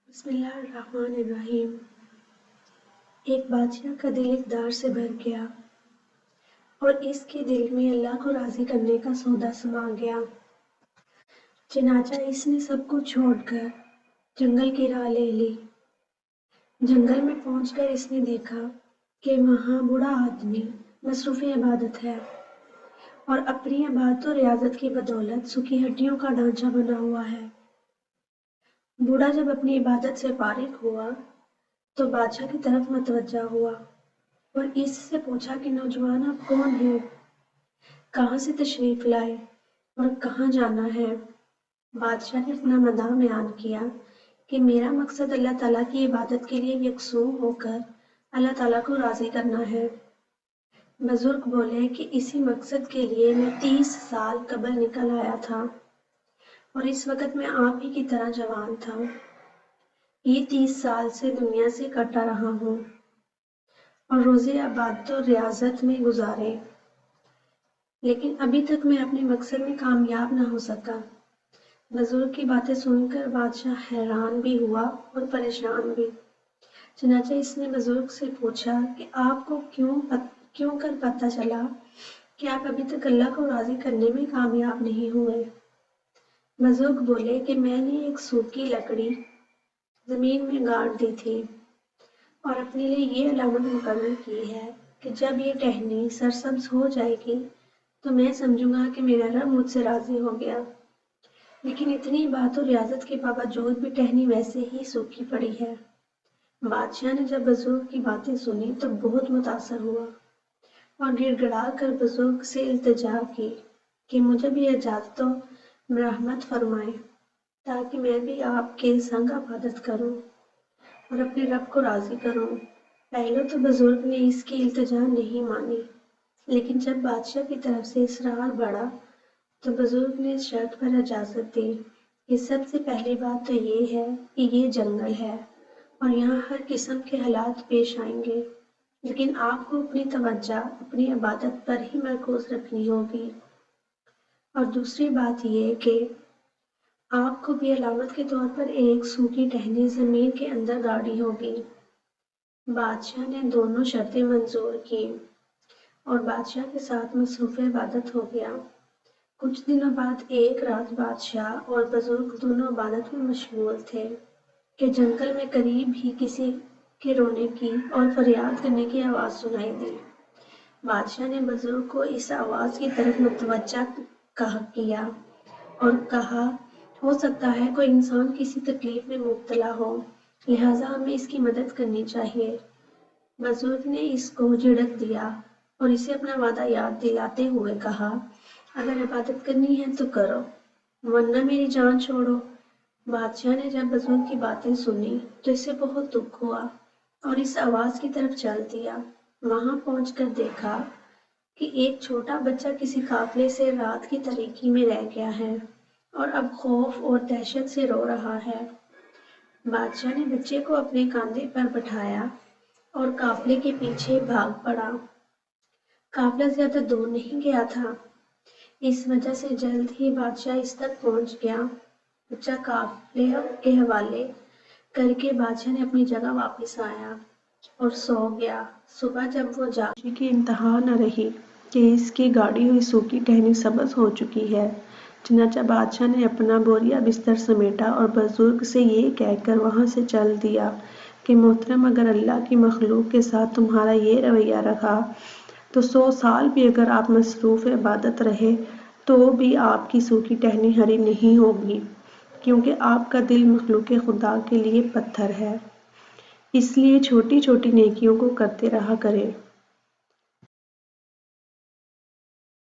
بسم اللہ الرحمن الرحیم۔ ایک بادشاہ کا دل اقدار سے بھر گیا اور اس کے دل میں اللہ کو راضی کرنے کا سودا سما گیا۔ چنانچہ اس نے سب کچھ چھوڑ کر جنگل کی راہ لے لی۔ جنگل میں پہنچ کر اس نے دیکھا کہ وہاں بوڑھا آدمی مصروف عبادت ہے اور اپنی عبادت و ریاضت کی بدولت سوکھی ہڈیوں کا ڈھانچہ بنا ہوا ہے۔ بوڑھا جب اپنی عبادت سے فارغ ہوا تو بادشاہ کی طرف متوجہ ہوا اور اس سے پوچھا کہ نوجوان آپ کون ہیں، کہاں سے تشریف لائے اور کہاں جانا ہے؟ بادشاہ نے اپنا مداح بیان کیا کہ میرا مقصد اللہ تعالیٰ کی عبادت کے لیے یکسو ہو کر اللہ تعالیٰ کو راضی کرنا ہے۔ بزرگ بولے کہ اسی مقصد کے لیے میں 30 سال قبل نکل آیا تھا اور اس وقت میں آپ ہی کی طرح جوان تھا۔ یہ 30 سال سے دنیا سے کٹا رہا ہوں اور روزے عبادت و ریاضت میں گزارے، لیکن ابھی تک میں اپنے مقصد میں کامیاب نہ ہو سکا۔ بزرگ کی باتیں سن کر بادشاہ حیران بھی ہوا اور پریشان بھی۔ چنانچہ اس نے بزرگ سے پوچھا کہ آپ کو کیوں کر پتہ چلا کہ آپ ابھی تک اللہ کو راضی کرنے میں کامیاب نہیں ہوئے؟ بزرگ بولے کہ میں نے ایک سوکھی لکڑی زمین میں گاڑ دی تھی اور اپنے لیے یہ علامت مقرر کی ہے کہ جب یہ ٹہنی سرسبز ہو جائے گی تو میں سمجھوں گا کہ میرا رب مجھ سے راضی ہو گیا۔ لیکن اتنی بات و ریاضت کے باوجود بھی ٹہنی ویسے ہی سوکھی پڑی ہے۔ بادشاہ نے جب بزرگ کی باتیں سنی تو بہت متاثر ہوا اور گڑ گڑا کر بزرگ سے التجا کی کہ مجھے بھی اجازت و مرحمت فرمائیں تاکہ میں بھی آپ کے سنگ عبادت کروں اور اپنے رب کو راضی کروں۔ پہلے تو بزرگ نے اس کی التجا نہیں مانی، لیکن جب بادشاہ کی طرف سے اصرار بڑھا تو بزرگ نے اس شرط پر اجازت دی کہ سب سے پہلی بات تو یہ ہے کہ یہ جنگل ہے اور یہاں ہر قسم کے حالات پیش آئیں گے، لیکن آپ کو اپنی توجہ اپنی عبادت پر ہی مرکوز رکھنی ہوگی۔ اور دوسری بات یہ کہ آپ کو بھی علامت کے طور پر ایک سوکھی ٹہنی زمین کے اندر گاڑی ہوگی۔ بادشاہ نے دونوں شرطیں منظور کی اور بادشاہ کے ساتھ مصروف عبادت ہو گیا۔ کچھ دنوں بعد ایک رات بادشاہ اور بزرگ دونوں عبادت میں مشغول تھے کہ جنگل میں قریب ہی کسی کے رونے کی اور فریاد کرنے کی آواز سنائی دی۔ بادشاہ نے بزرگ کو اس آواز کی طرف متوجہ کیا اور کہا ہو سکتا ہے کوئی انسان کسی تکلیف میں مبتلا ہو، لہٰذا ہمیں اس کی مدد کرنی چاہیے۔ بزرگ نے اس کو جھڑک دیا اور اسے اپنا وعدہ یاد دلاتے ہوئے کہا اگر عبادت کرنی ہے تو کرو ورنہ میری جان چھوڑو۔ بادشاہ نے جب بزرگ کی باتیں سنی تو اسے بہت دکھ ہوا اور اس آواز کی طرف چل دیا۔ وہاں پہنچ کر دیکھا کہ ایک چھوٹا بچہ کسی قافلے سے رات کی تاریکی میں رہ گیا ہے اور اب خوف اور دہشت سے رو رہا ہے۔ بادشاہ نے بچے کو اپنے کاندھے پر بٹھایا اور قافلے کے پیچھے بھاگ پڑا۔ قافلہ زیادہ دور نہیں گیا تھا، اس وجہ سے جلد ہی بادشاہ اس تک پہنچ گیا۔ بچہ قافلے کے حوالے کر کے بادشاہ نے اپنی جگہ واپس آیا اور سو گیا۔ صبح جب وہ جاگا، خوشی کی انتہا نہ رہی کہ اس کی گاڑی ہوئی سوکھی ٹہنی سبز ہو چکی ہے۔ چنانچہ بادشاہ نے اپنا بوریا بستر سمیٹا اور بزرگ سے یہ کہہ کر وہاں سے چل دیا کہ محترم اگر اللہ کی مخلوق کے ساتھ تمہارا یہ رویہ رہا تو 100 سال بھی اگر آپ مصروف عبادت رہے تو بھی آپ کی سوکھی ٹہنی ہری نہیں ہوگی، کیونکہ آپ کا دل مخلوق خدا کے لیے پتھر ہے۔ اس لیے چھوٹی چھوٹی نیکیوں کو کرتے رہا کریں۔